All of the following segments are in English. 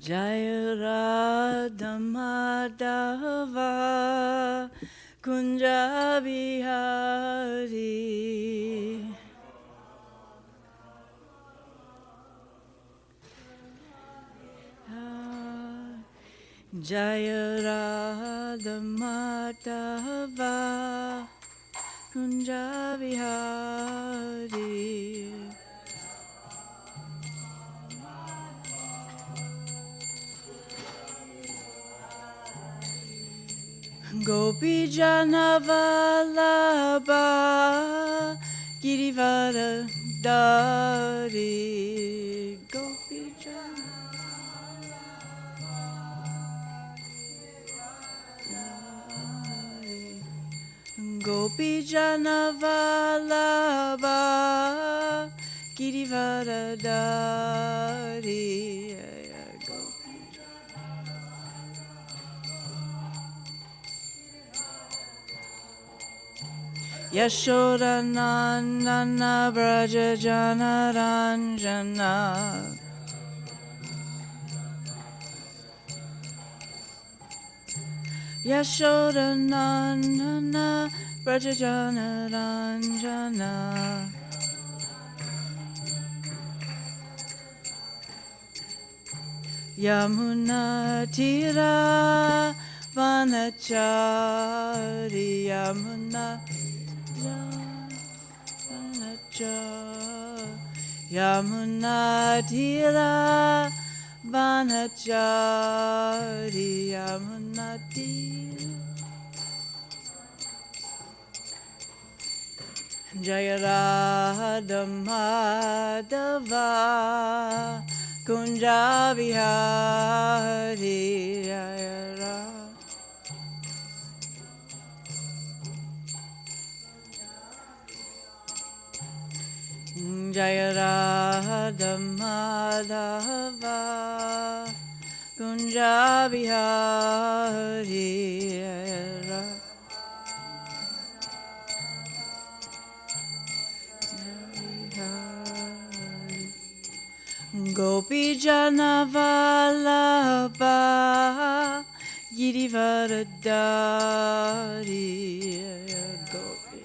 Jaya Radha Madhava Kunja Bihari Jaya Radha Madhava Kunja Bihari Gopi Jana Vallabha Girivara Dari Gopi Jana Gopi Jana Vallabha Girivara Dari Yashoda Nandana Braja Jana Ranjana Yashoda Nandana Braja Jana Ranjana Yamuna Tira Vanachari Yamuna Yamuna Tira Vanachari Yamuna Tira Jaya Radha Madhava Kunja Bihari Jaya Radha Jaya Radha Madhava Kunja Bihari Jaya Gopi Jana Vallabha Girivara Dari Gopi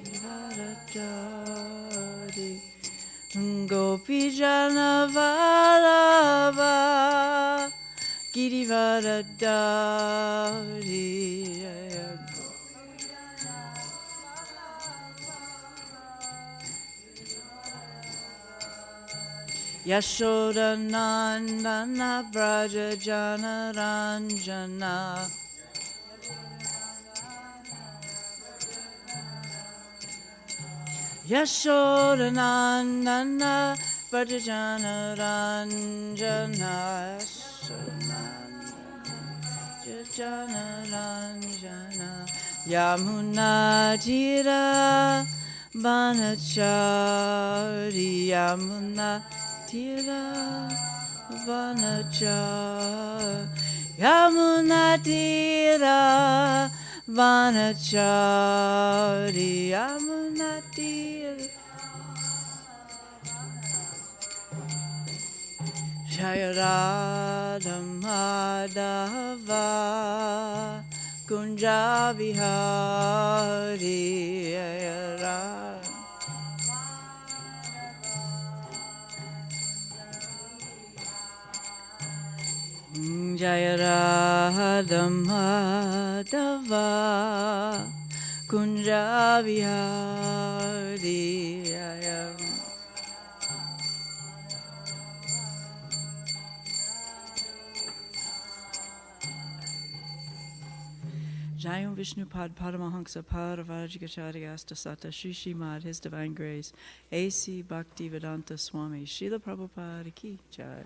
Girivara Dari Gopi Jana Vallabha Girivara Dari Yashoda Nandana Braja Jana Ranjana Yashoda Nandana Braja Jana Ranjana Jana Ranjana Yamuna Tira Vanachari Yamuna Tira Vanachari Yamuna Tira Vanachari Yamuna Tira Jaya Radha Madhava Kunja Bihari Jaya Radha Jaya Radha Madhava Kunja Bihari Jaya Jayam Vishnupad Paramahansa Paravajigacharya Sata Shri Shrimad His Divine Grace A.C. Bhaktivedanta Swami Srila Prabhupada Ki Jai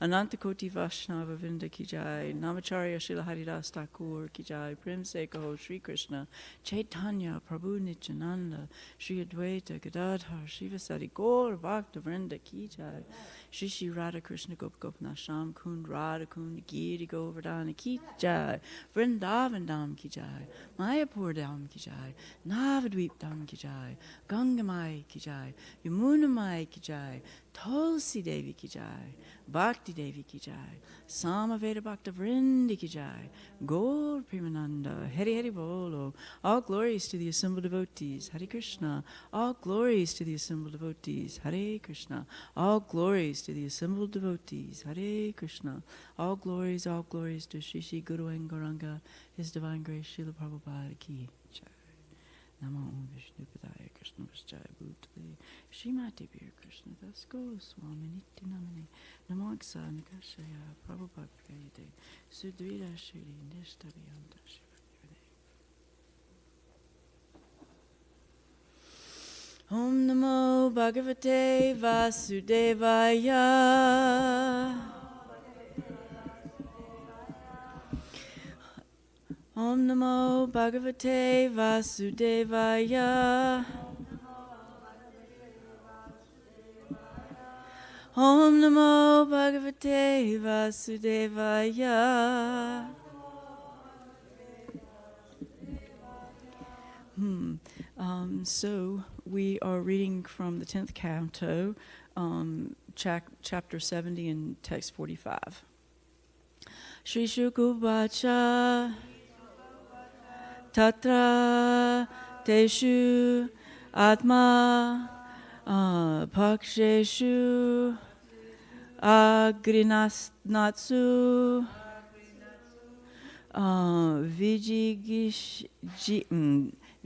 Ananta Koti Vaishnava Vinda Ki Jai Namacharya Srila Haridas Thakur Ki Jai Prem Se Kaho Sri Krishna Chaitanya Prabhu Nityananda Sri Advaita Gadadhar Shivasari Gaur Bhakta Vrinda Ki Jai Shri Shri Radha Krishna Gop Gopna Sham Kund Radha Kund Giri Govardhana Ki Jai Vrindavan Dham Ki Jai Mayapur Dham Ki Jai Navadvip Dham Ki Jai Gangamai Ki Jai Yamuna Mai Ki Jai Tulsi Devi ki jai, Bhakti Devi ki jai, Samaveda Bhakta Vrindi ki jai, Gaur Premananda, Hari Hari Bolo. All glories to the assembled devotees, Hare Krishna. All glories to the assembled devotees, Hare Krishna. All glories to the assembled devotees, Hare Krishna. All glories to Shri Shri Guru and Gauranga, His Divine Grace, Srila Prabhupada ki jai. Namo Vishnu Padaya Krishna Vishjaya Bhutale Srimati Bir Krishna Das Goswami Nitya Namane Namo Aksa Nikashaya Prabhupada Prayade Sudvira Shri Nishtaviyanta Shivadevade. Om Namo Bhagavate Vasudevaya. Om Namo Bhagavate Vasudevaya. Om Namo Bhagavate Vasudevaya. So we are reading from the 10th canto, chapter 70 and text 45. Shri Shukuvacha Tatra Teshu Atma Paksheshu Agrinatsu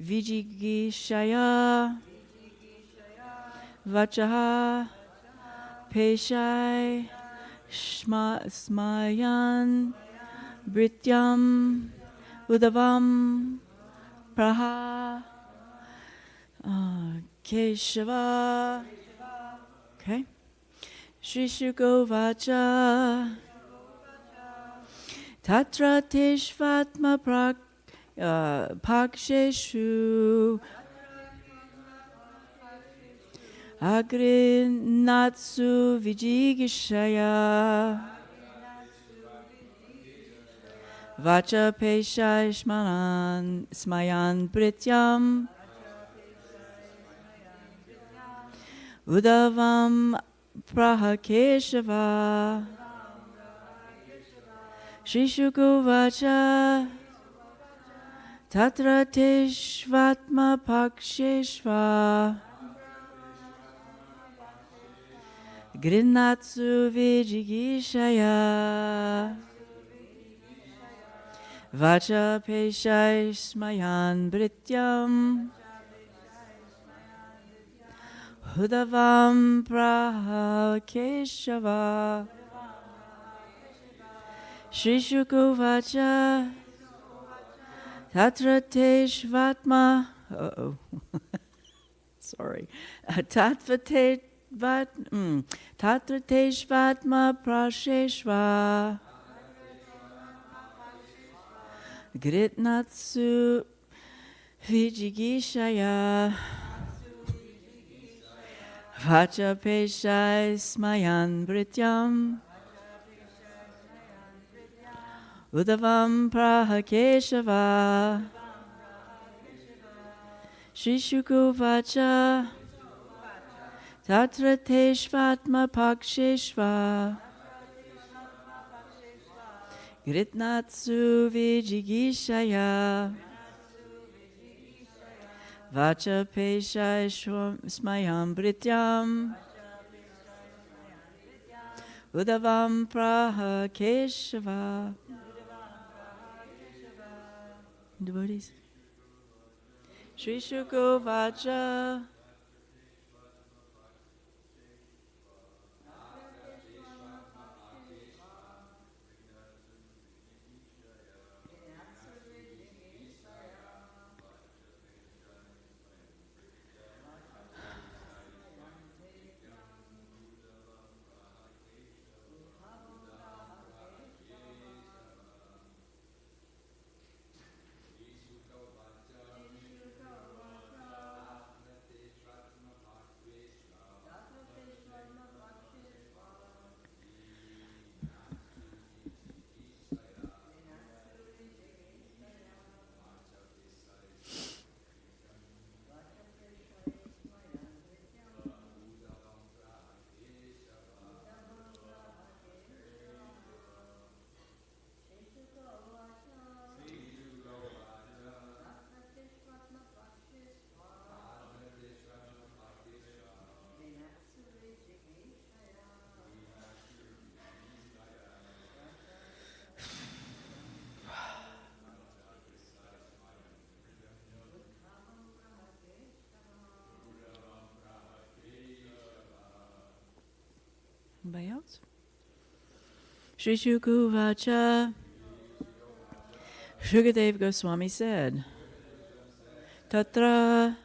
Vijigishaya Vachaha Peshai Smayan Brityam Udavam Praha Keshava. Okay. Shri Shukovacha Tatra Teshvatma Paksheshu Agrinatsu Vijigishaya Vacha Pesha Smayan Prityam Udavam Prahakeshava. Shri Shukuvacha Tatra Teshvatma Paksheshva Grinatsu Vijigishaya Vacha Peshai Smayan Brityam Udavam Prahakeshava. Shri Shukuvacha Tatra Teshvatma. Sorry. Tatra Teshvatma Prasheshva Gritnatsu Vijigishaya Vacha Peshai Smayan Brityam Udavam Prahakeshava. Shri Shukuvacha Tatra Teshvatma Paksheshva Gritnatsu Vijigishaya Vacha Peshai Smayam Brityam Udavam Prahakeshava. Devotees. Shri Shukovacha Anybody else? Shri Shuku Vacha. Shukadev Goswami said, Tatra,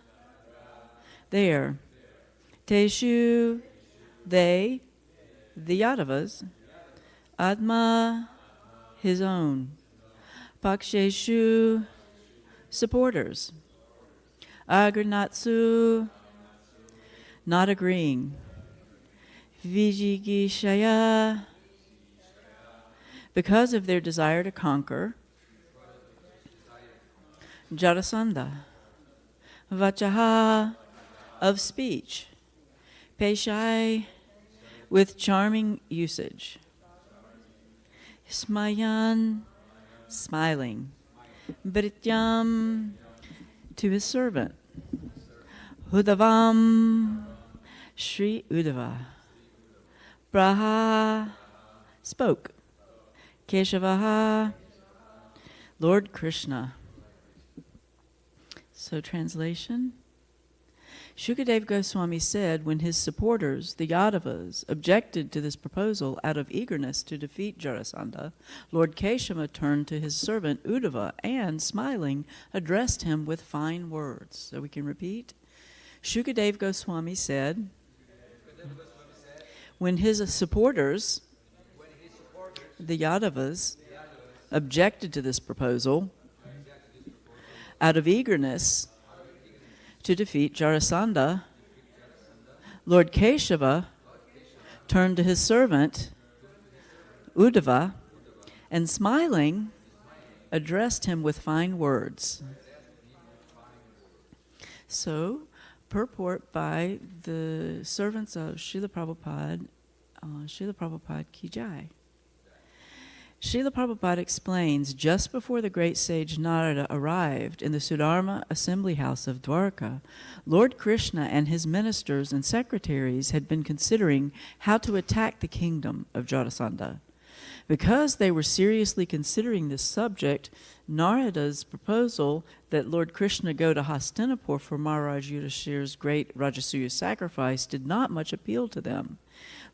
there, Teshu, they, the Yadavas, Atma, his own, Paksheshu, supporters, Agranatsu, not agreeing, Vijigishaya, because of their desire to conquer, Jarasandha, Vachaha, of speech, Peshai, with charming usage, Smayan, smiling, Brityam, to his servant, Hudavam, Sri Uddhava, Braha, spoke, Keshavaha, Lord Krishna. So translation, Shukadev Goswami said when his supporters, the Yadavas, objected to this proposal out of eagerness to defeat Jarasandha, Lord Keshava turned to his servant Uddhava and, smiling, addressed him with fine words. So we can repeat. Shukadev Goswami said, when his supporters, the Yadavas, objected to this proposal out of eagerness to defeat Jarasandha, Lord Keshava turned to his servant Uddhava and, smiling, addressed him with fine words. So, purport by the servants of Srila Prabhupada Ki Jai. Srila Prabhupada explains, just before the great sage Narada arrived in the Sudharma assembly house of Dwarka, Lord Krishna and his ministers and secretaries had been considering how to attack the kingdom of Jarasandha. Because they were seriously considering this subject, Narada's proposal that Lord Krishna go to Hastinapur for Maharaj Yudhishthira's great Rajasuya sacrifice did not much appeal to them.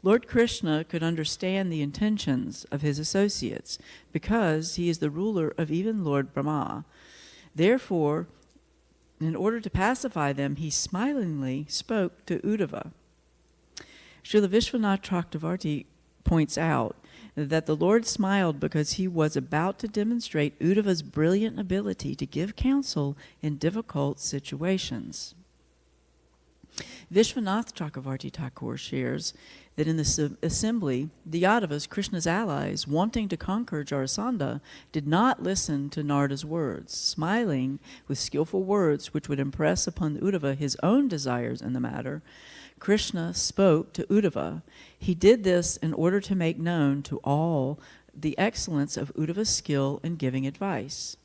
Lord Krishna could understand the intentions of his associates because he is the ruler of even Lord Brahma. Therefore, in order to pacify them, he smilingly spoke to Uddhava. Srila Vishwanath Chakravarti points out that the Lord smiled because he was about to demonstrate Uddhava's brilliant ability to give counsel in difficult situations. Vishwanath Chakravarti Thakur shares that in the assembly, the Yadavas, Krishna's allies, wanting to conquer Jarasandha, did not listen to Narada's words. Smiling with skillful words which would impress upon Uddhava his own desires in the matter, Krishna spoke to Uddhava. He did this in order to make known to all the excellence of Uddhava's skill in giving advice.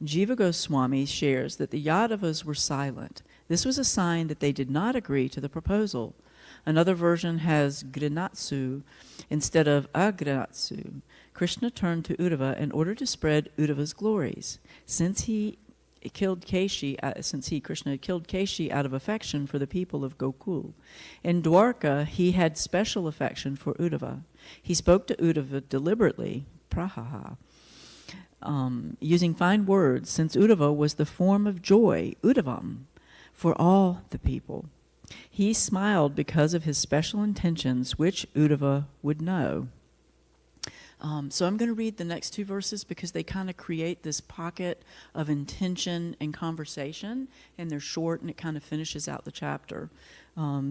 Jiva Goswami shares that the Yadavas were silent. This was a sign that they did not agree to the proposal. Another version has Grinatsu instead of Agrinatsu. Krishna turned to Uddhava in order to spread Uddhava's glories. Since Krishna killed Keshi out of affection for the people of Gokul. In Dwarka, he had special affection for Uddhava. He spoke to Uddhava deliberately, prahaha, using fine words, since Uddhava was the form of joy, Uddhavam, for all the people. He smiled because of his special intentions, which Uddhava would know. So I'm going to read the next two verses because they kind of create this pocket of intention and conversation, and they're short, and it kind of finishes out the chapter.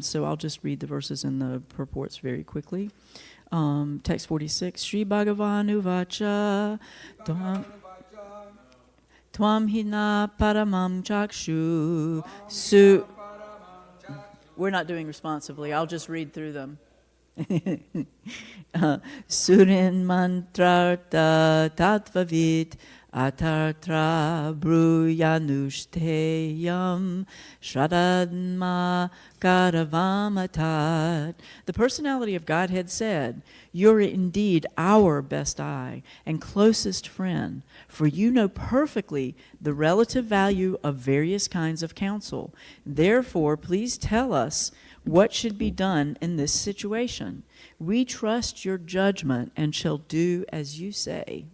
So I'll just read the verses and the purports very quickly. Text 46, Sri Bhagavan Uvacha Tvam Hina Paramam Chakshu We're not doing responsively. I'll just read through them. Surin mantrarta tatvavit atartra bruyanushteyam shradadma karavamatat. The personality of Godhead said, "You're indeed our best eye and closest friend, for you know perfectly the relative value of various kinds of counsel. Therefore, please tell us what should be done in this situation. We trust your judgment and shall do as you say.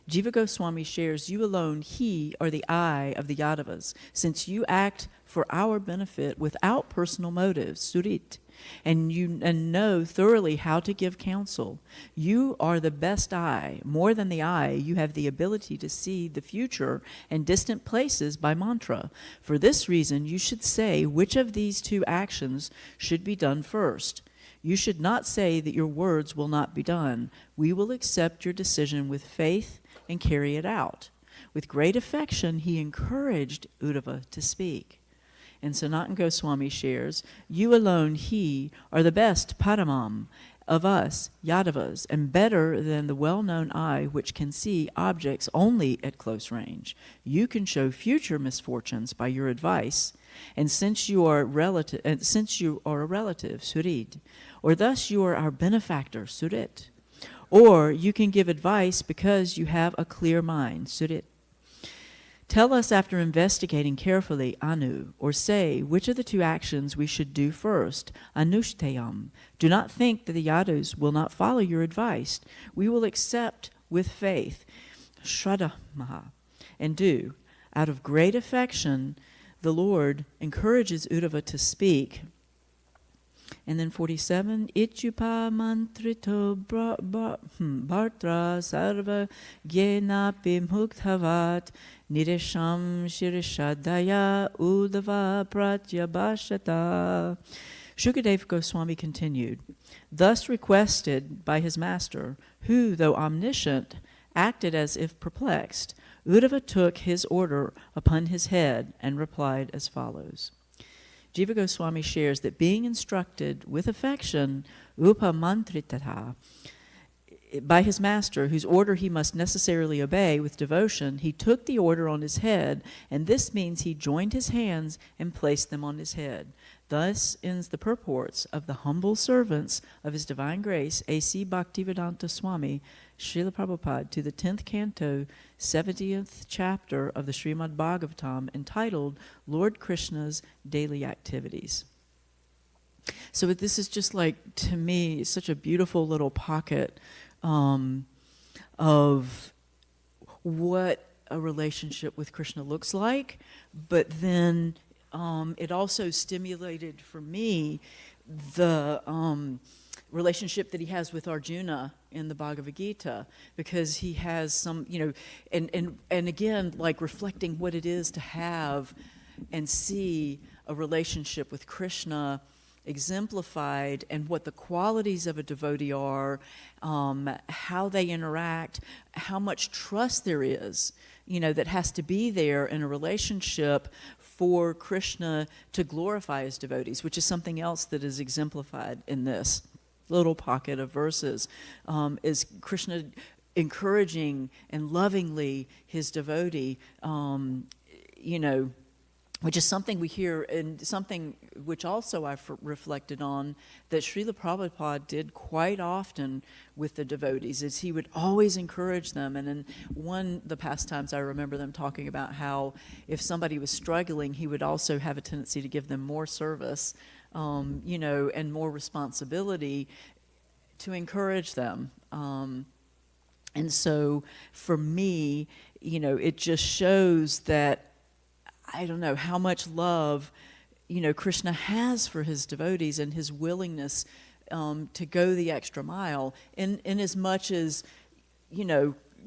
Jiva Goswami shares, you alone, he, are the I of the Yadavas, since you act for our benefit without personal motives, Surit, and know thoroughly how to give counsel. You are the best I. More than the I, you have the ability to see the future and distant places by mantra. For this reason, you should say which of these two actions should be done first. You should not say that your words will not be done. We will accept your decision with faith and carry it out. With great affection, he encouraged Uddhava to speak. And Sanatana Goswami shares, you alone, he, are the best Paramam of us, Yadavas, and better than the well-known eye which can see objects only at close range. You can show future misfortunes by your advice, and since you are a relative, Surid, or thus you are our benefactor, Surit, or you can give advice because you have a clear mind, Surit. Tell us after investigating carefully, Anu, or say which of the two actions we should do first, Anushtayam. Do not think that the Yadus will not follow your advice. We will accept with faith, Shraddha Maha, and do. Out of great affection, the Lord encourages Uddhava to speak. And then 47, Ichupa mantrito bhartra sarva gyena pimhukthavat nirisham shirishadaya udava pratyabhashata. Shukadeva Goswami continued, thus requested by his master, who, though omniscient, acted as if perplexed, Uddhava took his order upon his head and replied as follows. Jiva Goswami shares that being instructed with affection, upamantritata, by his master, whose order he must necessarily obey with devotion, he took the order on his head, and this means he joined his hands and placed them on his head. Thus ends the purports of the humble servants of His Divine Grace, A.C. Bhaktivedanta Swami, Srila Prabhupada, to the 10th canto, 70th chapter of the Srimad Bhagavatam, entitled Lord Krishna's Daily Activities. So this is just like, to me, such a beautiful little pocket of what a relationship with Krishna looks like, but then it also stimulated for me the relationship that he has with Arjuna in the Bhagavad Gita, because he has some, and again, like reflecting what it is to have and see a relationship with Krishna exemplified, and what the qualities of a devotee are, how they interact, how much trust there is, that has to be there in a relationship for Krishna to glorify his devotees, which is something else that is exemplified in this little pocket of verses, is Krishna encouraging and lovingly his devotee, which is something we hear, and something which also I've reflected on, that Srila Prabhupada did quite often with the devotees, is he would always encourage them. And in the past times I remember them talking about how if somebody was struggling, he would also have a tendency to give them more service, and more responsibility to encourage them. And so for me, it just shows that, I don't know how much love, Krishna has for his devotees, and his willingness to go the extra mile in as much as,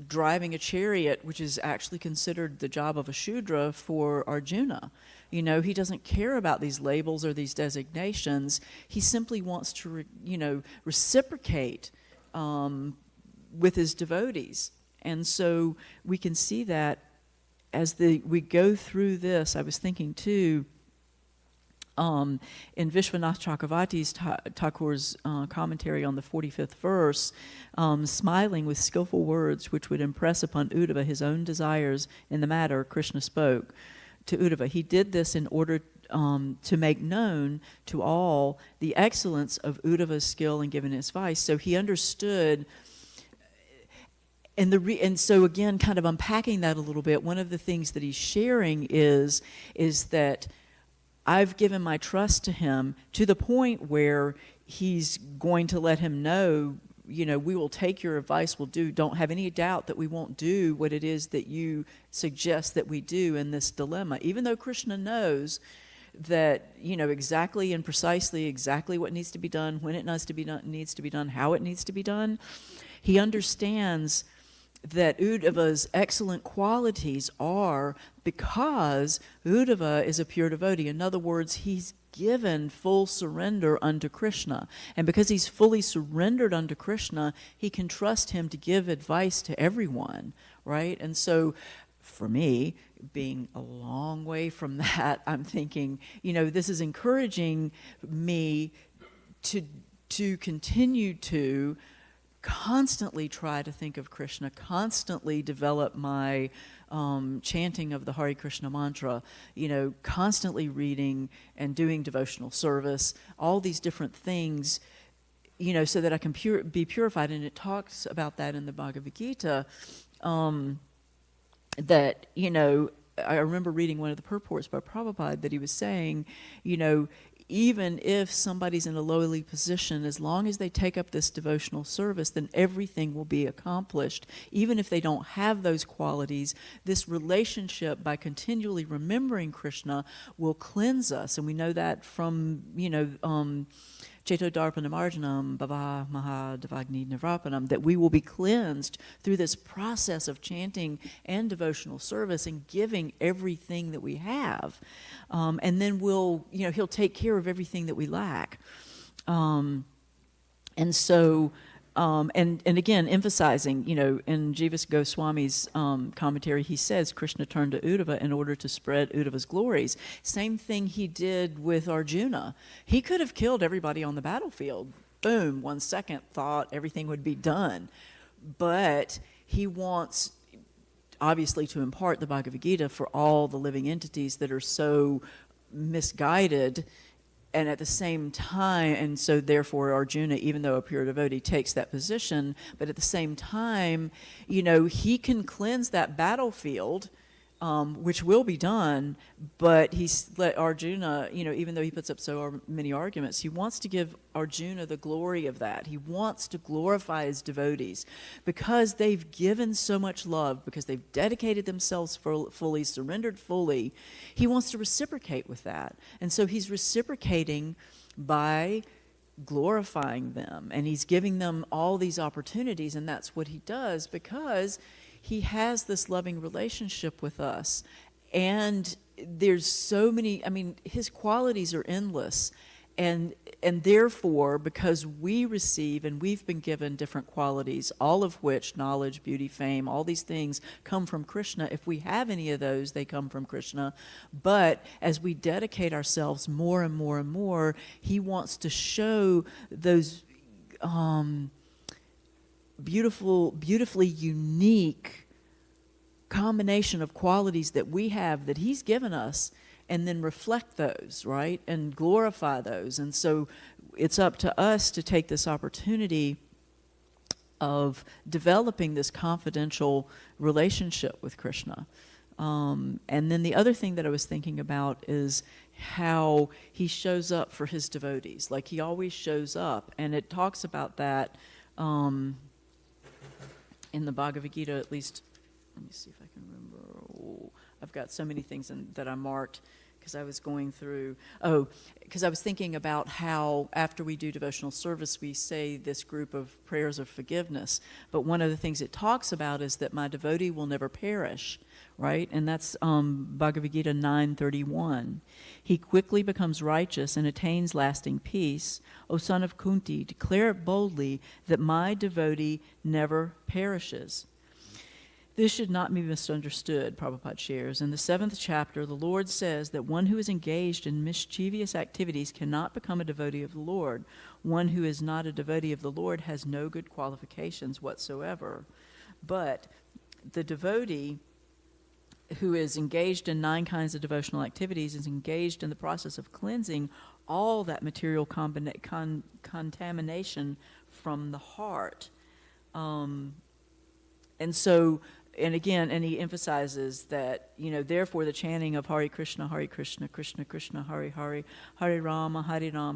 driving a chariot, which is actually considered the job of a Shudra for Arjuna. He doesn't care about these labels or these designations. He simply wants to, reciprocate with his devotees. And so we can see that as we go through this. I was thinking too, in Vishwanath Chakravarti's Thakur's commentary on the 45th verse, smiling with skillful words which would impress upon Uddhava his own desires in the matter, Krishna spoke to Uddhava. He did this in order to make known to all the excellence of Uddhava's skill in giving advice. So he understood. And so again, kind of unpacking that a little bit, one of the things that he's sharing is that I've given my trust to him to the point where he's going to let him know, you know, we will take your advice, don't have any doubt that we won't do what it is that you suggest that we do in this dilemma. Even though Krishna knows that, you know, exactly and precisely exactly what needs to be done, when it needs to be done, how it needs to be done, he understands that Uddhava's excellent qualities are because Uddhava is a pure devotee. In other words, he's given full surrender unto Krishna. And because he's fully surrendered unto Krishna, he can trust him to give advice to everyone, right? And so for me, being a long way from that, I'm thinking, you know, this is encouraging me to continue to constantly try to think of Krishna, constantly develop my chanting of the Hare Krishna mantra, you know, constantly reading and doing devotional service, all these different things, you know, so that I can be purified. And it talks about that in the Bhagavad Gita, that, you know, I remember reading one of the purports by Prabhupada that he was saying, you know, even if somebody's in a lowly position, as long as they take up this devotional service, then everything will be accomplished. Even if they don't have those qualities, this relationship, by continually remembering Krishna, will cleanse us. And we know that from, you know, Cheto Darpanam Arjanam Bhava Maha Devagni Nivrapanam, that we will be cleansed through this process of chanting and devotional service and giving everything that we have. And then we'll, you know, he'll take care of everything that we lack. And so, and again, emphasizing, you know, in Jiva Goswami's commentary, he says Krishna turned to Uddhava in order to spread Uddhava's glories. Same thing he did with Arjuna. He could have killed everybody on the battlefield. Boom, 1 second, thought everything would be done. But he wants, obviously, to impart the Bhagavad Gita for all the living entities that are so misguided. And at the same time, and so therefore Arjuna, even though a pure devotee, takes that position, but at the same time, you know, he can cleanse that battlefield, which will be done, but he's let Arjuna, you know, even though he puts up so many arguments, he wants to give Arjuna the glory of that. He wants to glorify his devotees because they've given so much love, because they've dedicated themselves fully, surrendered fully. He wants to reciprocate with that. And so he's reciprocating by glorifying them, and he's giving them all these opportunities, and that's what he does because he has this loving relationship with us. And there's so many, I mean, his qualities are endless. And therefore, because we receive and we've been given different qualities, all of which, knowledge, beauty, fame, all these things come from Krishna. If we have any of those, they come from Krishna. But as we dedicate ourselves more and more and more, he wants to show those beautifully unique combination of qualities that we have, that he's given us, and then reflect those, right, and glorify those. And so it's up to us to take this opportunity of developing this confidential relationship with Krishna. And then the other thing that I was thinking about is how he shows up for his devotees. Like, he always shows up, and it talks about that in the Bhagavad Gita, at least. Let me see if I can remember. Oh, I've got so many things that I marked because I was going through. Oh, because I was thinking about how after we do devotional service, we say this group of prayers of forgiveness. But one of the things it talks about is that my devotee will never perish, right? And that's Bhagavad Gita 9:31. He quickly becomes righteous and attains lasting peace. O son of Kunti, declare it boldly that my devotee never perishes. This should not be misunderstood, Prabhupada shares. In the 7th chapter, the Lord says that one who is engaged in mischievous activities cannot become a devotee of the Lord. One who is not a devotee of the Lord has no good qualifications whatsoever. But the devotee who is engaged in 9 kinds of devotional activities is engaged in the process of cleansing all that material contamination from the heart. And so and again, and he emphasizes that, therefore the chanting of Hare Krishna, Krishna Krishna, Hare Hare, Hare Rama,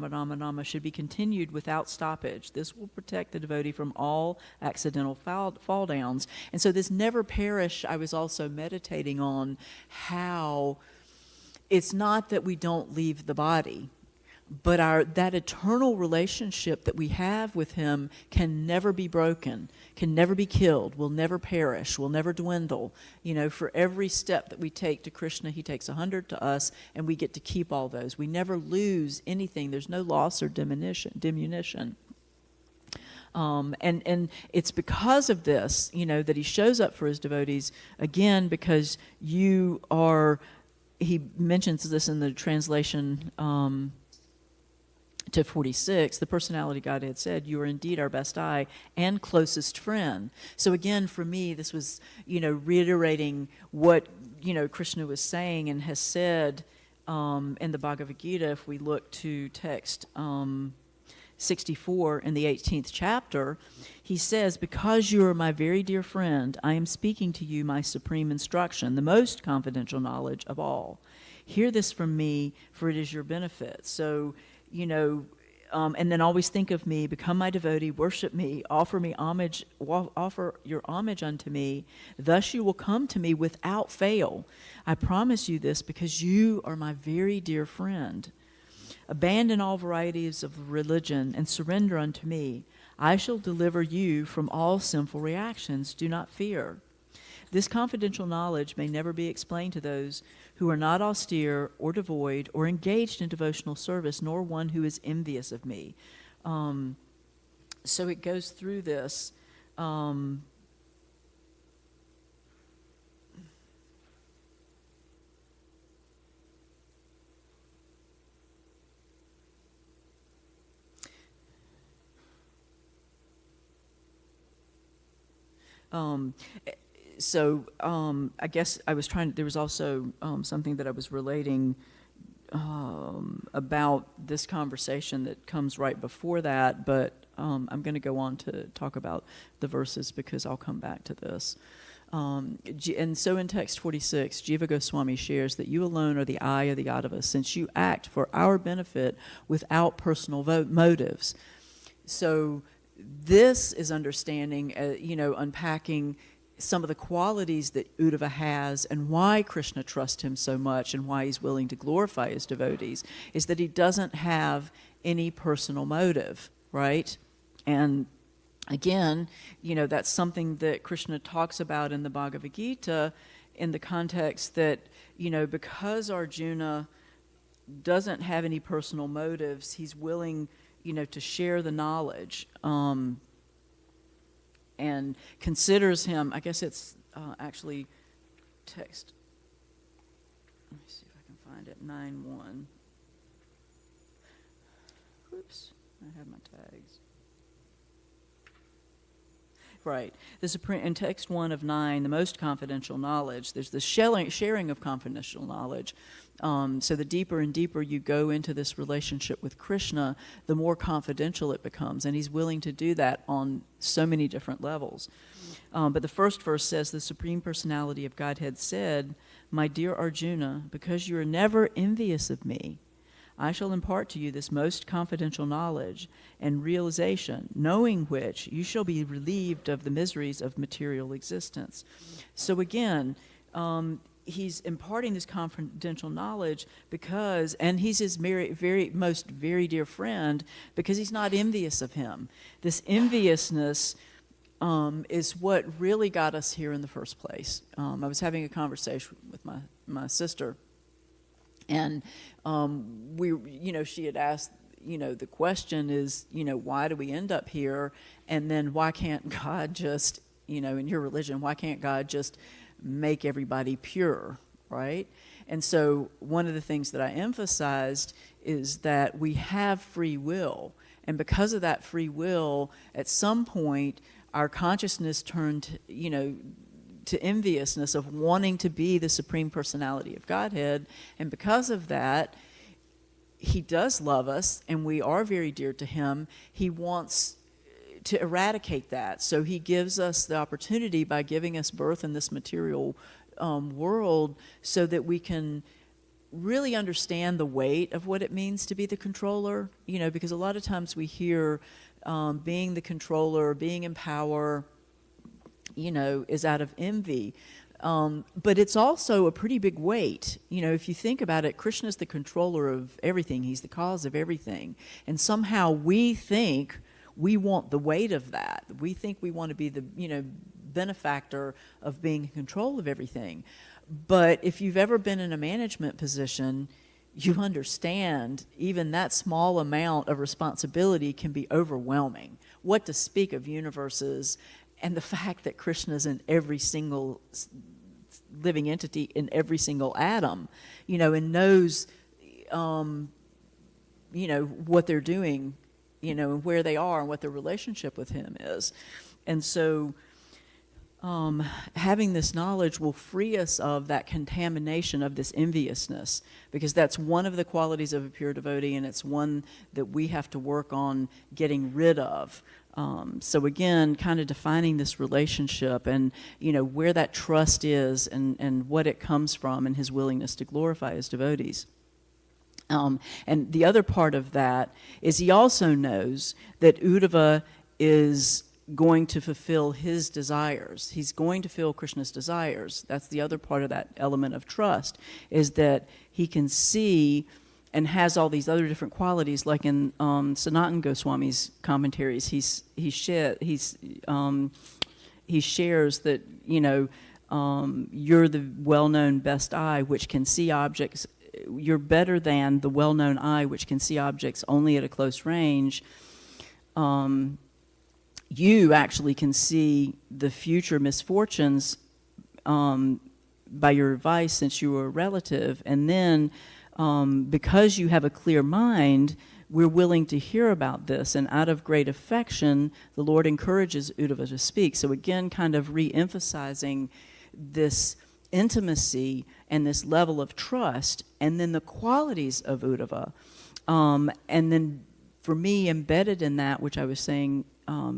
Rama Rama should be continued without stoppage. This will protect the devotee from all accidental fall downs. And so this never perish, I was also meditating on how it's not that we don't leave the body, but that eternal relationship that we have with him can never be broken, can never be killed, will never perish, will never dwindle. For every step that we take to Krishna, he takes 100 to us, and we get to keep all those. We never lose anything. There's no loss or diminution. And it's because of this, that he shows up for his devotees, again, because you are, he mentions this in the translation to 46, the personality Godhead said, you are indeed our best eye and closest friend. So again, for me, this was, reiterating what, Krishna was saying and has said in the Bhagavad Gita. If we look to text 64 in the 18th chapter, he says, because you are my very dear friend, I am speaking to you my supreme instruction, the most confidential knowledge of all. Hear this from me, for it is your benefit. So, and then always think of me, become my devotee, worship me, offer your homage unto me. Thus you will come to me without fail. I promise you this because you are my very dear friend. Abandon all varieties of religion and surrender unto me. I shall deliver you from all sinful reactions. Do not fear. This confidential knowledge may never be explained to those who are not austere or devoid or engaged in devotional service, nor one who is envious of me. So it goes through this. I guess I was there was also something that I was relating about this conversation that comes right before that, but I'm going to go on to talk about the verses because I'll come back to this. And so in text 46, Jiva Goswami shares that you alone are the eye of the Yadavas, since you act for our benefit without personal motives. So this is understanding, unpacking some of the qualities that Uddhava has and why Krishna trusts him so much and why he's willing to glorify his devotees, is that he doesn't have any personal motive, right? And again, that's something that Krishna talks about in the Bhagavad Gita in the context that, because Arjuna doesn't have any personal motives, he's willing, to share the knowledge, and considers him, I guess it's actually text. Let me see if I can find it, 9:1. Oops, I have my tags. Right. In text 1 of 9, the most confidential knowledge, there's the sharing of confidential knowledge. So the deeper and deeper you go into this relationship with Krishna, the more confidential it becomes. And he's willing to do that on so many different levels. But the first verse says, the Supreme Personality of Godhead said, my dear Arjuna, because you are never envious of me, I shall impart to you this most confidential knowledge and realization, knowing which you shall be relieved of the miseries of material existence. So again, he's imparting this confidential knowledge because, and he's his very dear friend, because he's not envious of him. This enviousness is what really got us here in the first place. I was having a conversation with my sister, and she had asked, the question is, why do we end up here? And then why can't God just, in your religion, why can't God just make everybody pure, right? And so one of the things that I emphasized is that we have free will. And because of that free will, at some point, our consciousness turned, to enviousness of wanting to be the Supreme Personality of Godhead. And because of that, he does love us, and we are very dear to him. He wants to eradicate that. So he gives us the opportunity by giving us birth in this material world so that we can really understand the weight of what it means to be the controller, because a lot of times we hear being the controller, being in power, is out of envy. But it's also a pretty big weight. If you think about it, Krishna is the controller of everything. He's the cause of everything. And somehow we think we want the weight of that. We think we want to be the, benefactor of being in control of everything. But if you've ever been in a management position, you understand even that small amount of responsibility can be overwhelming. What to speak of universes and the fact that Krishna is in every single living entity, in every single atom, and knows, what they're doing, and where they are and what their relationship with him is. And so having this knowledge will free us of that contamination of this enviousness, because that's one of the qualities of a pure devotee, and it's one that we have to work on getting rid of. So again, kind of defining this relationship and, where that trust is and what it comes from and his willingness to glorify his devotees. And the other part of that is he also knows that Uddhava is going to fulfill his desires. He's going to fill Krishna's desires. That's the other part of that element of trust, is that he can see and has all these other different qualities, like in Sanatana Goswami's commentaries. He shares that you're the well-known best eye which can see objects. You're better than the well-known eye which can see objects only at a close range. You actually can see the future misfortunes by your advice, since you were a relative. And then because you have a clear mind, we're willing to hear about this. And out of great affection, the Lord encourages Uddhava to speak. So again, kind of re-emphasizing this intimacy and this level of trust, and then the qualities of Uddhava. And then for me, embedded in that, which I was saying,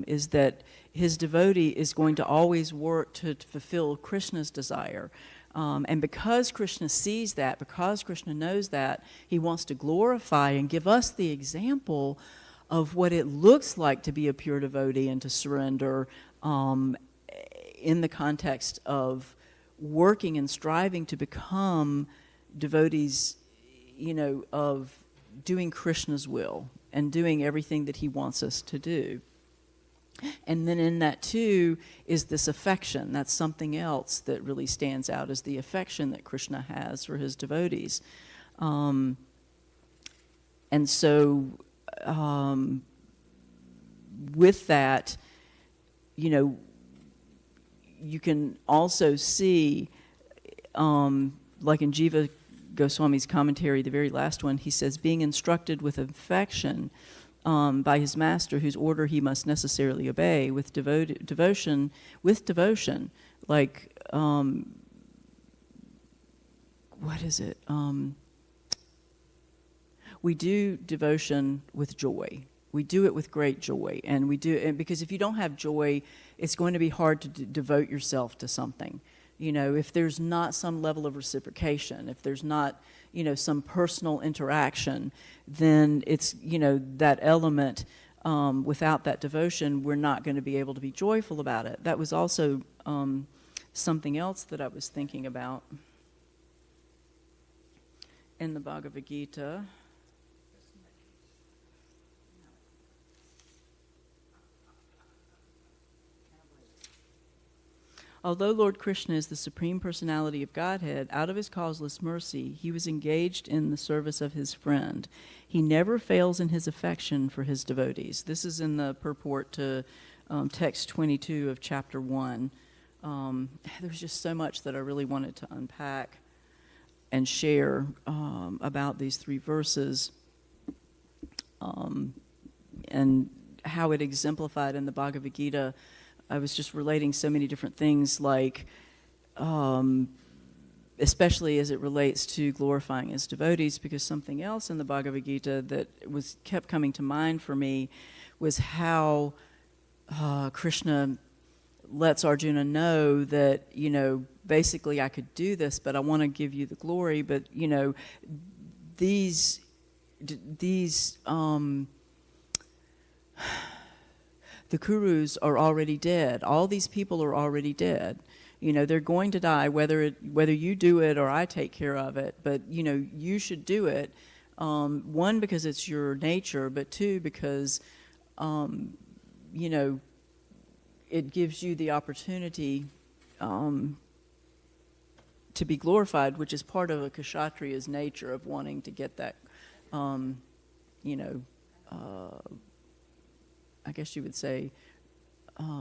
is that his devotee is going to always work to fulfill Krishna's desire. And because Krishna sees that, because Krishna knows that, he wants to glorify and give us the example of what it looks like to be a pure devotee and to surrender in the context of working and striving to become devotees, of doing Krishna's will and doing everything that he wants us to do. And then in that too is this affection. That's something else that really stands out, is the affection that Krishna has for his devotees. And so with that, you can also see, like in Jiva Goswami's commentary, the very last one, he says, being instructed with affection by his master, whose order he must necessarily obey, with devotion, like, what is it? We do devotion with joy. We do it with great joy, and we do it because if you don't have joy, it's going to be hard to devote yourself to something. If there's not some level of reciprocation, if there's not, some personal interaction, then it's, that element, without that devotion, we're not going to be able to be joyful about it. That was also something else that I was thinking about in the Bhagavad Gita. Although Lord Krishna is the Supreme Personality of Godhead, out of his causeless mercy, he was engaged in the service of his friend. He never fails in his affection for his devotees. This is in the purport to text 22 of chapter 1. There's just so much that I really wanted to unpack and share about these three verses and how it exemplified in the Bhagavad Gita. I was just relating so many different things, like, especially as it relates to glorifying his devotees, because something else in the Bhagavad Gita that kept coming to mind for me was how Krishna lets Arjuna know that, basically I could do this, but I want to give you the glory. But, these the Kurus are already dead. All these people are already dead. They're going to die whether you do it or I take care of it. But, you should do it. One, because it's your nature, but two, because, it gives you the opportunity to be glorified, which is part of a kshatriya's nature of wanting to get that, I guess you would say,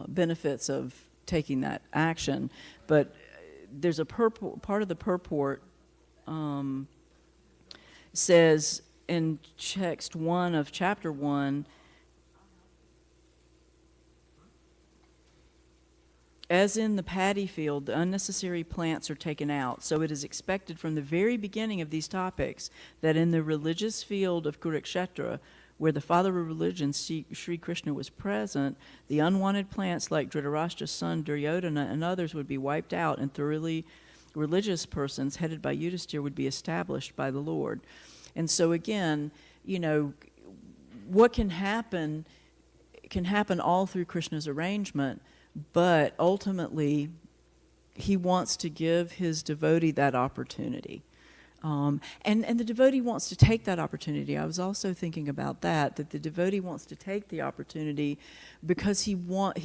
benefits of taking that action. But there's a part of the purport says in text 1 of chapter 1, as in the paddy field, the unnecessary plants are taken out. So it is expected from the very beginning of these topics that in the religious field of Kurukshetra, where the father of religion, Sri Krishna, was present, the unwanted plants like Dhritarashtra's son Duryodhana and others would be wiped out, and thoroughly religious persons headed by Yudhisthira would be established by the Lord. And so again, what can happen all through Krishna's arrangement, but ultimately he wants to give his devotee that opportunity. And the devotee wants to take that opportunity. I was also thinking about that the devotee wants to take the opportunity because he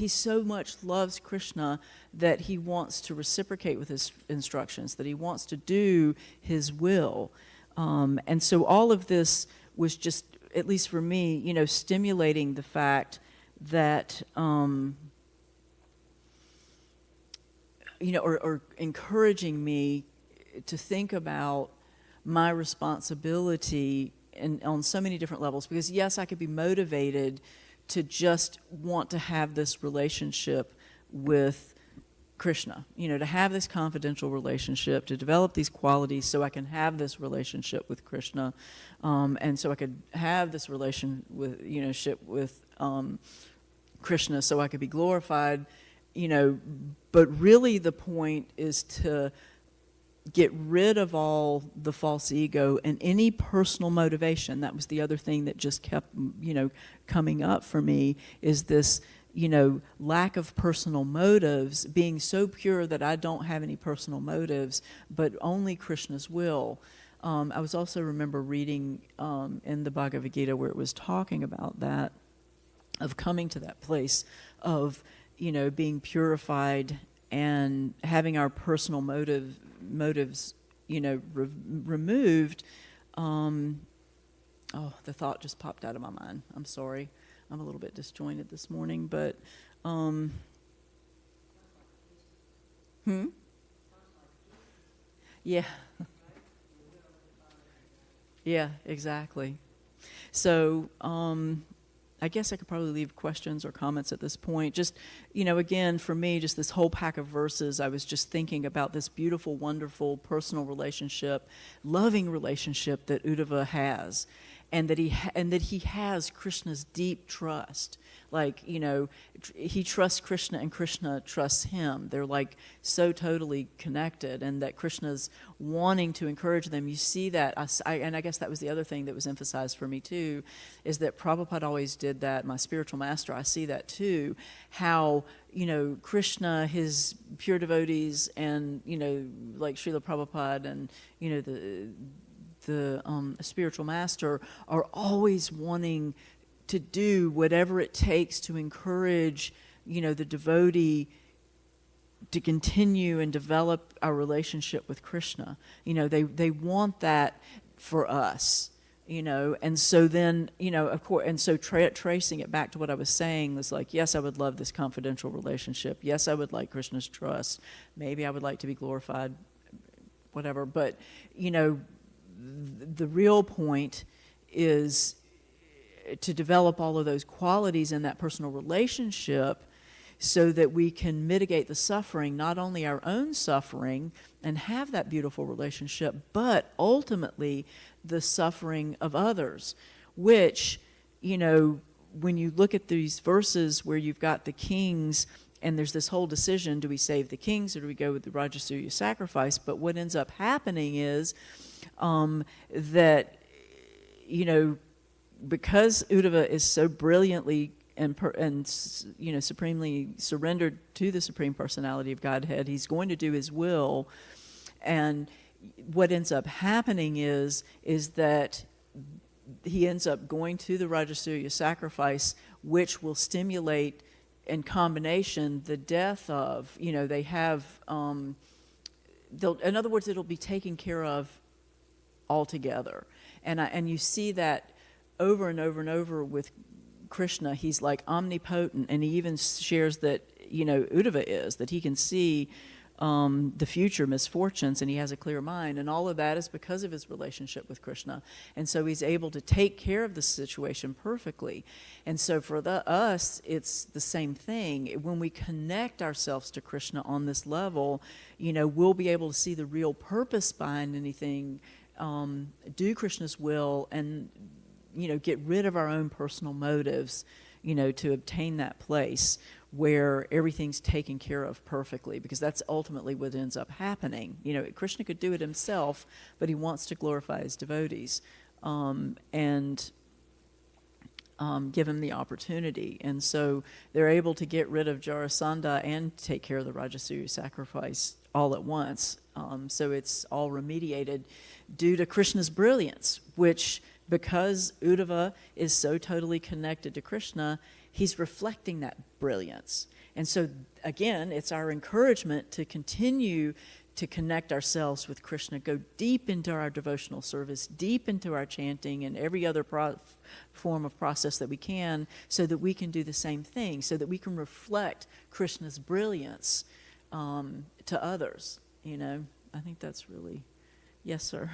so much loves Krishna that he wants to reciprocate with his instructions, that he wants to do his will. And so all of this was just, at least for me, stimulating the fact that, or encouraging me to think about my responsibility on so many different levels. Because yes, I could be motivated to just want to have this relationship with Krishna, to have this confidential relationship, to develop these qualities so I can have this relationship with Krishna, and so I could have this relationship with Krishna so I could be glorified, but really the point is to get rid of all the false ego and any personal motivation. That was the other thing that just kept, coming up for me, is this, lack of personal motives, being so pure that I don't have any personal motives, but only Krishna's will. I was also remember reading in the Bhagavad Gita where it was talking about that, of coming to that place of, being purified and having our personal motives, removed. The thought just popped out of my mind. I'm sorry. I'm a little bit disjointed this morning, but yeah. Yeah, exactly. So, I guess I could probably leave questions or comments at this point. Just, again, for me, just this whole pack of verses, I was just thinking about this beautiful, wonderful personal relationship, loving relationship that Uddhava has, and that he has Krishna's deep trust. Like, he trusts Krishna and Krishna trusts him. They're like so totally connected, and that Krishna's wanting to encourage them. You see that, and I guess that was the other thing that was emphasized for me too, is that Prabhupada always did that. My spiritual master, I see that too, how, Krishna, his pure devotees, and, like Srila Prabhupada and, the spiritual master are always wanting to do whatever it takes to encourage, the devotee to continue and develop our relationship with Krishna. They want that for us, and so then, of course, and so tracing it back to what I was saying was like, yes, I would love this confidential relationship. Yes, I would like Krishna's trust. Maybe I would like to be glorified, whatever. But, the real point is to develop all of those qualities in that personal relationship so that we can mitigate the suffering, not only our own suffering, and have that beautiful relationship, but ultimately the suffering of others, which, when you look at these verses where you've got the kings, and there's this whole decision, do we save the kings or do we go with the Rajasuya sacrifice? But what ends up happening is that, because Uddhava is so brilliantly and supremely surrendered to the Supreme Personality of Godhead, he's going to do his will. And what ends up happening is that he ends up going to the Rajasuya sacrifice, which will stimulate, in combination, the death of, they have, in other words, it'll be taken care of altogether. And you see that over and over and over with Krishna. He's like omnipotent, and he even shares that, Uddhava is, that he can see the future misfortunes, and he has a clear mind, and all of that is because of his relationship with Krishna. And so he's able to take care of the situation perfectly. And so for us, it's the same thing. When we connect ourselves to Krishna on this level, we'll be able to see the real purpose behind anything, do Krishna's will, and get rid of our own personal motives, to obtain that place where everything's taken care of perfectly, because that's ultimately what ends up happening. Krishna could do it himself, but he wants to glorify his devotees and give him the opportunity. And so they're able to get rid of Jarasandha and take care of the Rajasuya sacrifice all at once. So it's all remediated due to Krishna's brilliance, which, because Uddhava is so totally connected to Krishna, he's reflecting that brilliance. And so, again, it's our encouragement to continue to connect ourselves with Krishna, go deep into our devotional service, deep into our chanting and every other form of process that we can, so that we can do the same thing, so that we can reflect Krishna's brilliance to others. I think that's really, yes, sir.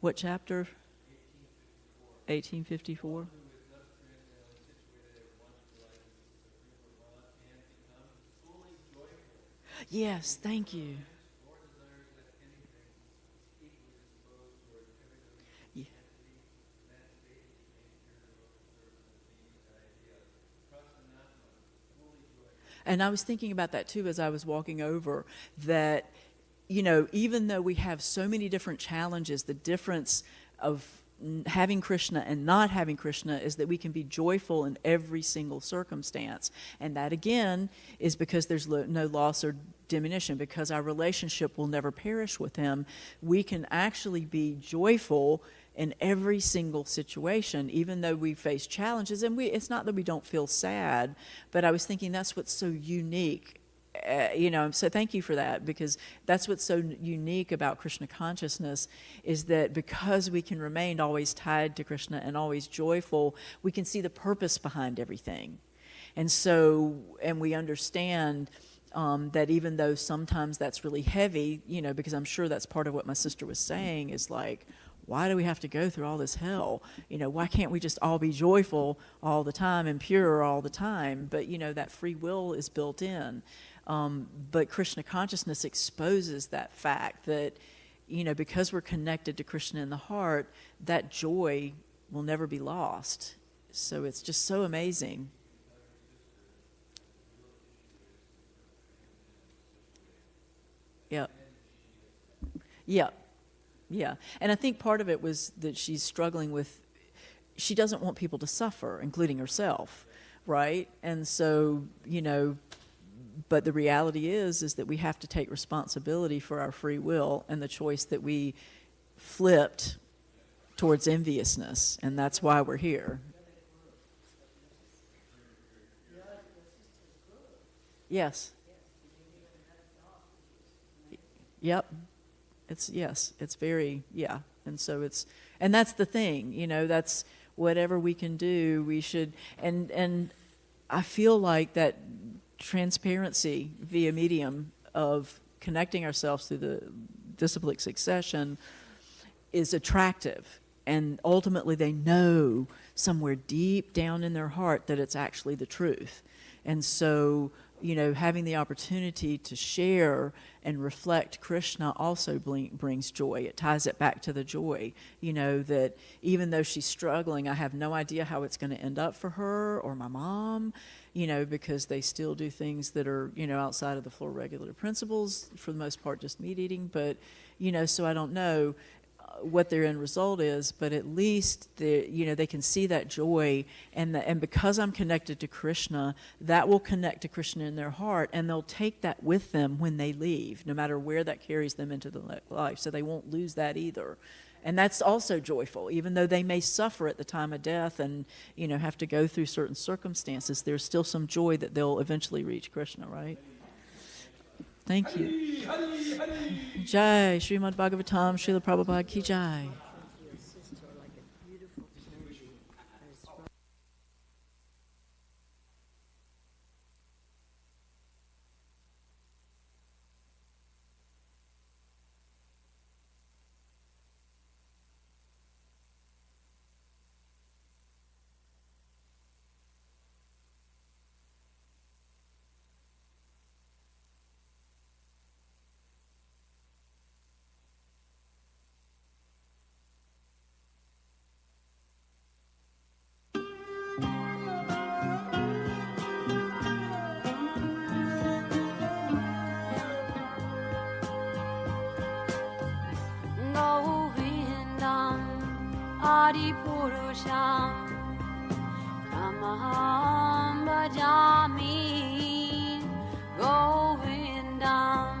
What chapter? 1854. Yes, thank you. Yeah. And I was thinking about that too as I was walking over, that even though we have so many different challenges, the difference of having Krishna and not having Krishna is that we can be joyful in every single circumstance. And that, again, is because there's no loss or diminution, because our relationship will never perish with him. We can actually be joyful in every single situation, even though we face challenges. And it's not that we don't feel sad, but I was thinking that's what's so unique. So thank you for that, because that's what's so unique about Krishna consciousness, is that because we can remain always tied to Krishna and always joyful, we can see the purpose behind everything. And we understand that even though sometimes that's really heavy, because I'm sure that's part of what my sister was saying, is like, why do we have to go through all this hell? Why can't we just all be joyful all the time and pure all the time? But, that free will is built in. But Krishna consciousness exposes that fact that, because we're connected to Krishna in the heart, that joy will never be lost. So it's just so amazing. Yep. Yep. Yeah. And I think part of it was that she's struggling with, she doesn't want people to suffer, including herself, right? And so, but the reality is that we have to take responsibility for our free will and the choice that we flipped towards enviousness, and that's why we're here. Yes. Yep. It's very, yeah. And so and that's the thing, that's whatever we can do, we should, and I feel like that transparency via medium of connecting ourselves through the disciplic succession is attractive. and ultimately they know somewhere deep down in their heart that it's actually the truth. And so, having the opportunity to share and reflect Krishna also brings joy. It ties it back to the joy, that even though she's struggling, I have no idea how it's going to end up for her or my mom, because they still do things that are, outside of the floor regulative principles, for the most part just meat eating. But, so I don't know what their end result is, but at least they can see that joy, and because I'm connected to Krishna, that will connect to Krishna in their heart, and they'll take that with them when they leave, no matter where that carries them into the life. So they won't lose that either, and that's also joyful. Even though they may suffer at the time of death and have to go through certain circumstances, there's still some joy that they'll eventually reach Krishna, right? Thank you. Jai, Srimad Bhagavatam, Srila Prabhupada Ki Jai. Adipurusham Namaham Bhajami Govindam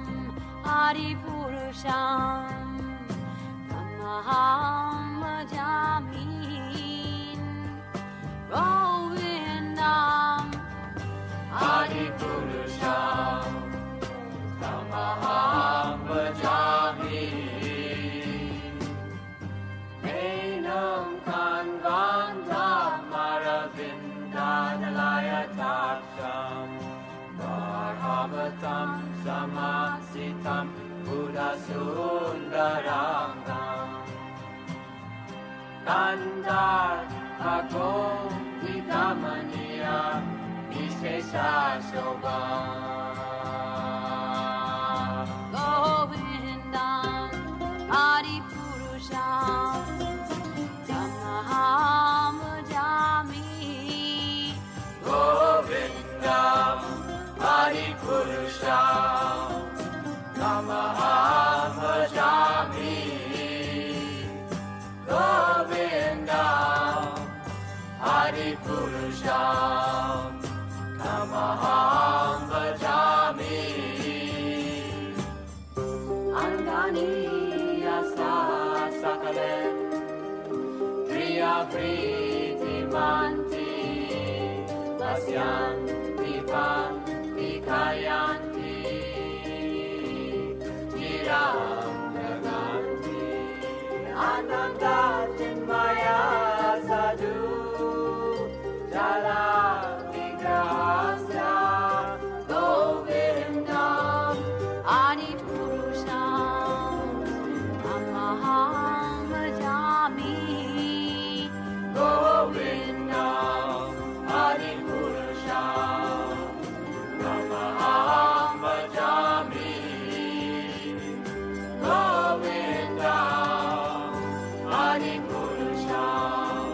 Adipurusham Namaham Bhajami Govindam Adipurusham Namaham Bhajami Marhavatam Samasitam Buddha Sundarangam Kandar Akom Vikamaniya Vishesha Shobham Govindam Adipurusham Tamaham Bhajami Govindam Adipurusham Namaham Bhajami Govindam Adipurusham Namaham Bhajami Angani Yasa Sakalem Priya Priti Manti Vasyan Dipan Kayanti Jiram Naganti Ananda Chinmaya Sadhu Jala Vigrahasya Govindam Adipurusham Namaham Bhajami Govindam Adipurusham Namaham Bhajami Govindam Adipurusham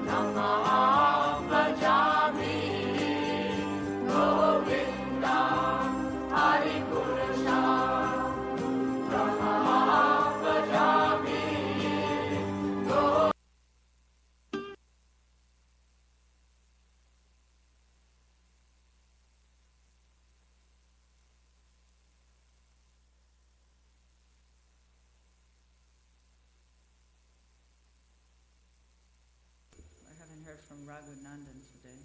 Namaham Bhajami Govindam Adipurusham Namaham Bhajami Heard from Raghunandan today.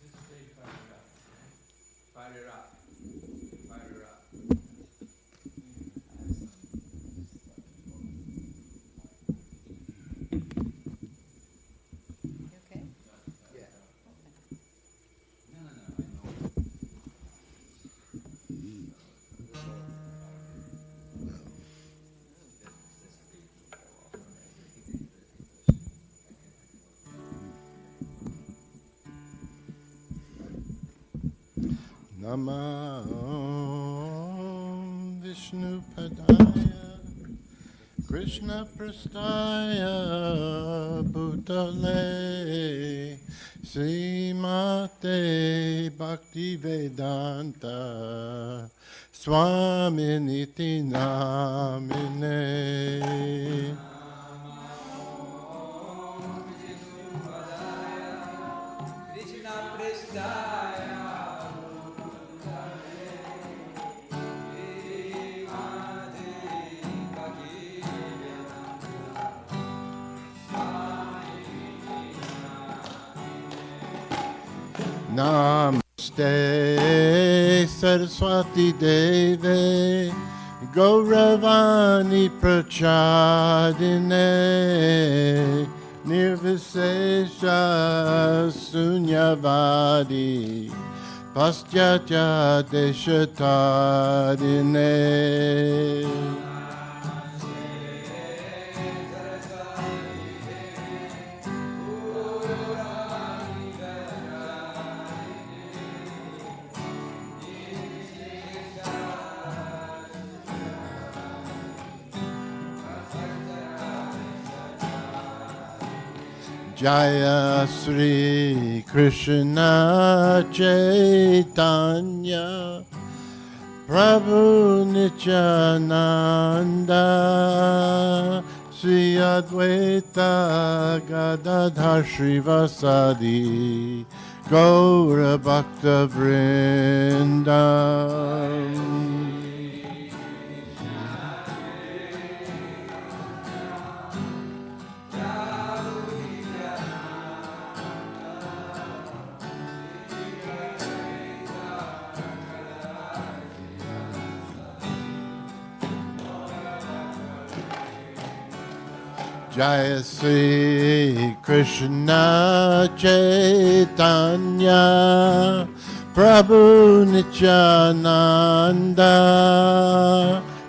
Just stay fired up. Fire up. Fire up. You okay? Yeah. No, I know. Namah Vishnu Padaya Krishna Prastaya Bhutale Srimate Bhaktivedanta Swaminiti Namine Namaste Saraswati Deve Gauravani Prachadine Nirvisesha Sunyavadi Paschatya Deshatadine Jaya Sri Krishna Chaitanya Prabhu Nityananda Sri Advaita Gadadhar Srivasadi Gaura Bhakta Vrindam Jaya Sri Krishna Chaitanya Prabhu Nityananda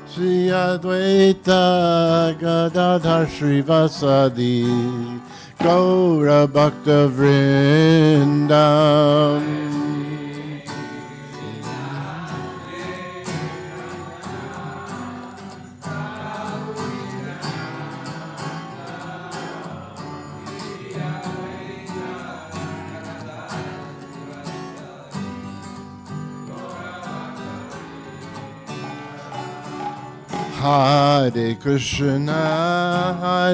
Sri Advaita Gadadhar Srivasadi Gaura Bhakta Vrindam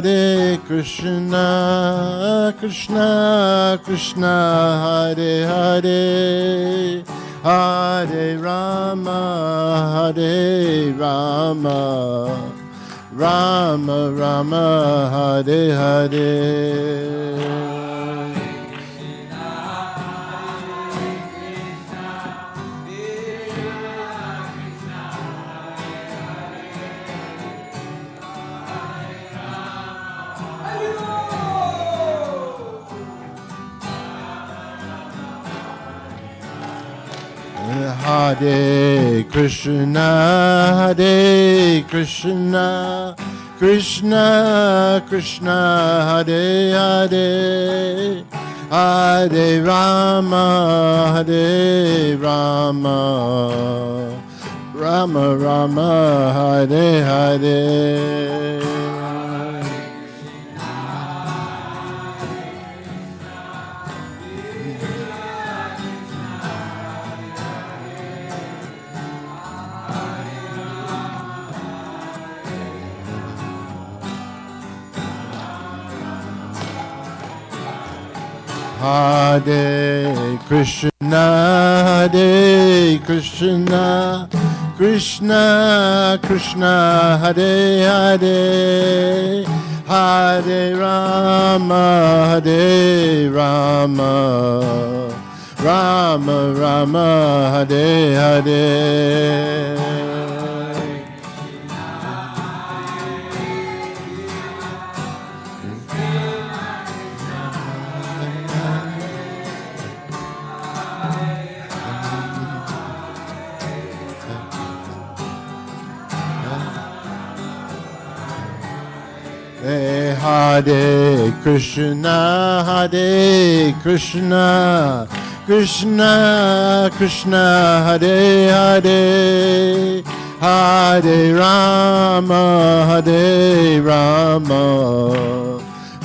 Hare Krishna, Krishna Krishna, Hare Hare, Hare Rama, Rama Rama, Hare Hare. Hare Krishna, Krishna Krishna, Hare Hare, Hare Rama, Rama Rama, Hare Hare. Hare Krishna, Krishna Krishna, Hare Hare, Hare Rama, Rama Rama, Hare Hare. Hare Krishna, Krishna Krishna Krishna Hare Hare Hare Rama Hare Rama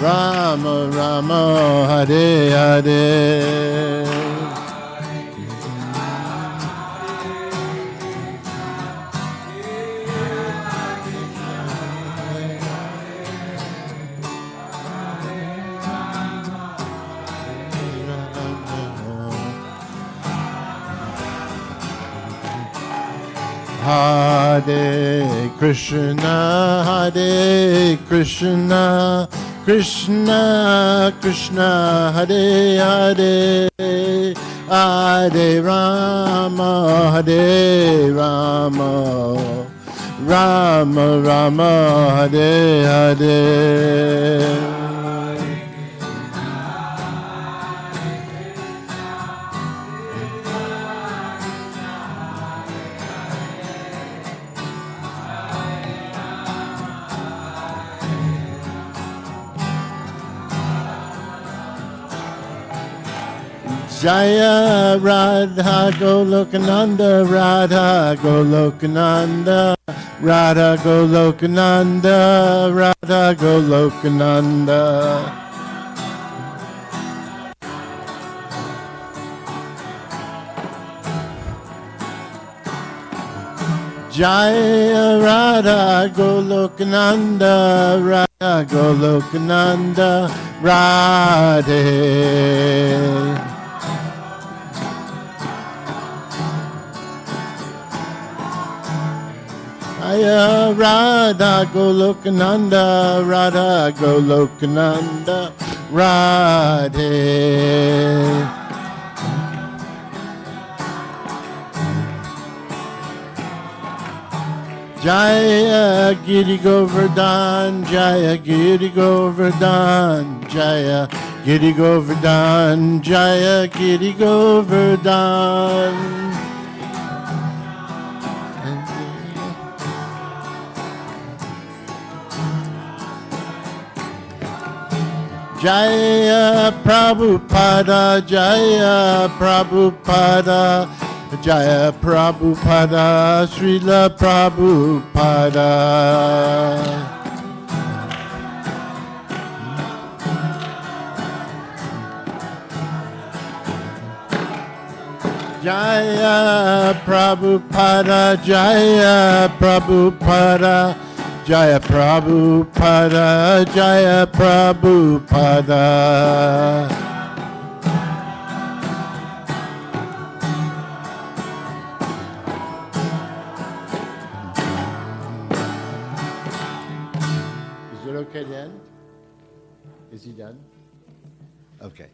Rama Rama Hare Hare Hare Krishna, Hare Krishna, Krishna Krishna, Hare Hare, Hare Rama, Hare Rama, Rama Rama, Hare Hare. Jaya Radha Golokananda, Radha Golokananda, Radha Golokananda, Radha Golokananda. Jaya Radha Golokananda, Radha Golokananda, Radhe. Jaya Radha Golokananda, Radha Golokananda, Radhe. Jaya Giri Govardhan, Jaya Giri Govardhan, Jaya Giri Govardhan, Jaya Giri Govardhan. Jaya Prabhupada, Jaya Prabhupada, Jaya Prabhupada, Srila Prabhupada. Jaya Prabhupada, Jaya Prabhupada, Jaya Prabhupada, Jaya Prabhupada. Is it okay to end? Is he done? Okay.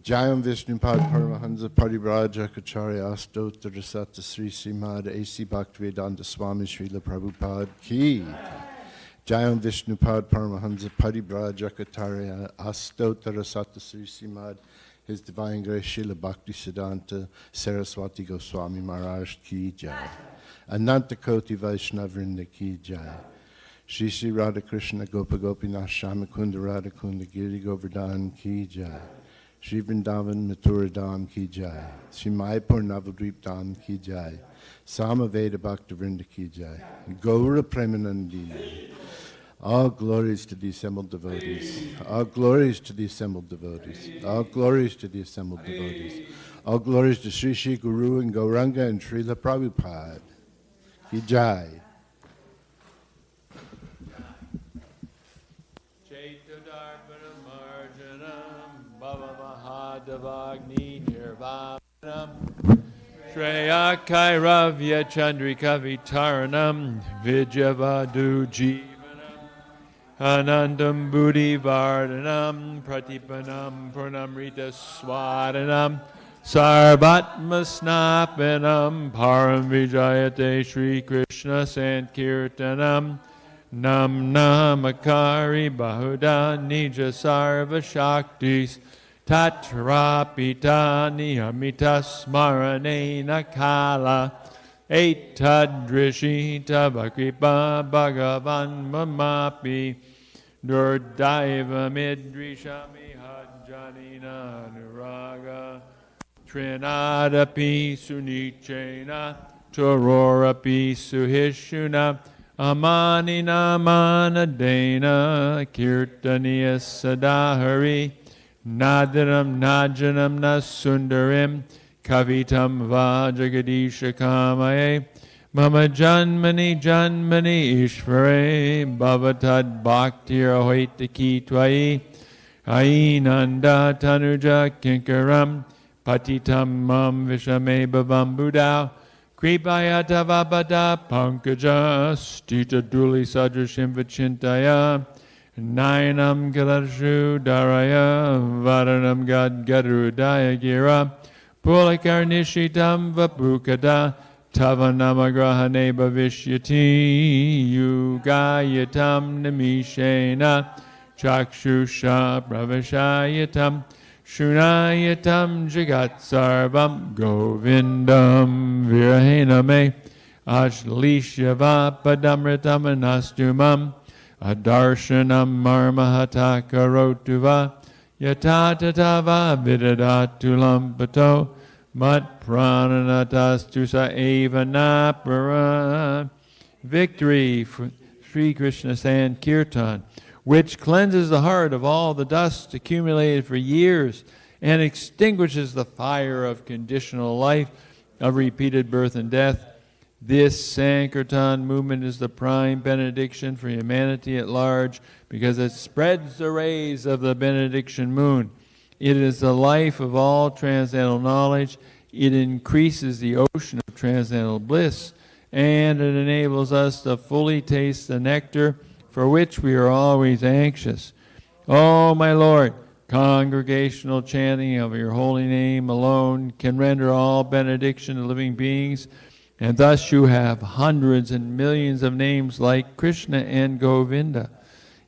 Jayam Vishnupad Paramahansa Paribraja Kacharya Astottara Sata Sri Srimad A.C. Bhaktivedanta Swami Srila Prabhupada Ki. Jayam Vishnupad Paramahansa Paribraja Kacharya Astottara Sata Sri Srimad His Divine Grace Srila Bhakti Siddhanta Saraswati Goswami Maharaj Ki Jai. Ananta Koti Vaishnavrinda Ki Jai. Shri Shri Radha Krishna Gopa Gopinath Shamakunda Radha Kunda Giri Govardhan Ki Jai. Shri Vrindavan Mathura Dham Ki Jai. Shri Mayapur Navadvip Dham Ki Jai. Samaveda Bhakta Vrinda Ki Jai. Gaura Premanandi. All glories to the assembled devotees. All glories to the assembled devotees. All glories to the assembled devotees. All glories to Shri Shri Guru and Gauranga and Srila Prabhupada. Ki Jai. Devagni Nirvanam Shreya Kairavya Chandrika Vitaranam Vijavadu Jivanam Anandam Buddhi Vardhanam Pratipanam Purnamrita Swadanam Sarvatma Snapanam Param Vijayate Shri Krishna Sankirtanam Nam Namakari Bahuda Nija Sarva Shaktis Tatrapita niyamita smaranena kala etadrishita vakripa bhagavan mamapi durdaiva midrishami Janina Nuraga Trinadapi Sunichena Tororapi Suhishuna Amanina Manadena Kirtaniya Sadahari Nadaram Najanam Nasundarim Kavitam Vajagadisha Kamaye Mama Janmani Janmani Ishvare Bhavatad Bhaktir Ahoitaki Twai Ainanda Tanuja Kinkaram Patitam Mam Vishame Bhavam Buddha Kripayata Vabada Pankaja Stita Duli Sadrashim Vachintaya Nayanam Galashu Daraya Varanam Gad Gadrudaya Gira Pulikarnishitam Vapukada Tavanamagrahane Bhavishyati Yugayatam Namishena Chakshusha Pravashayatam Shunayatam Jagat Sarvam Govindam Virahename Ashlishyava Padamritam Anastumam Adarshanam Marmahata Karotuva Yatatatava Vidadatulam Pato Mat Prananatastusa Eva Napara. Victory for Sri Krishna Sankirtan, which cleanses the heart of all the dust accumulated for years and extinguishes the fire of conditional life, of repeated birth and death. This Sankirtan movement is the prime benediction for humanity at large because it spreads the rays of the benediction moon. It is the life of all transcendental knowledge. It increases the ocean of transcendental bliss, and it enables us to fully taste the nectar for which we are always anxious. Oh, my Lord, congregational chanting of your holy name alone can render all benediction to living beings, and thus you have hundreds and millions of names like Krishna and Govinda.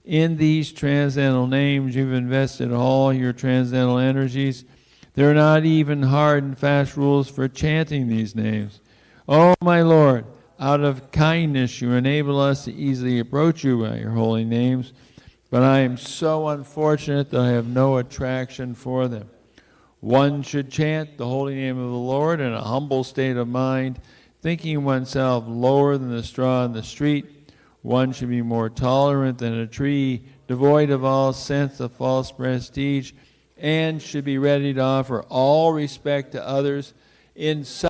In these transcendental names, you've invested all your transcendental energies. There are not even hard and fast rules for chanting these names. Oh, my Lord, out of kindness you enable us to easily approach you by your holy names, but I am so unfortunate that I have no attraction for them. One should chant the holy name of the Lord in a humble state of mind, thinking oneself lower than the straw in the street. One should be more tolerant than a tree, devoid of all sense of false prestige, and should be ready to offer all respect to others in such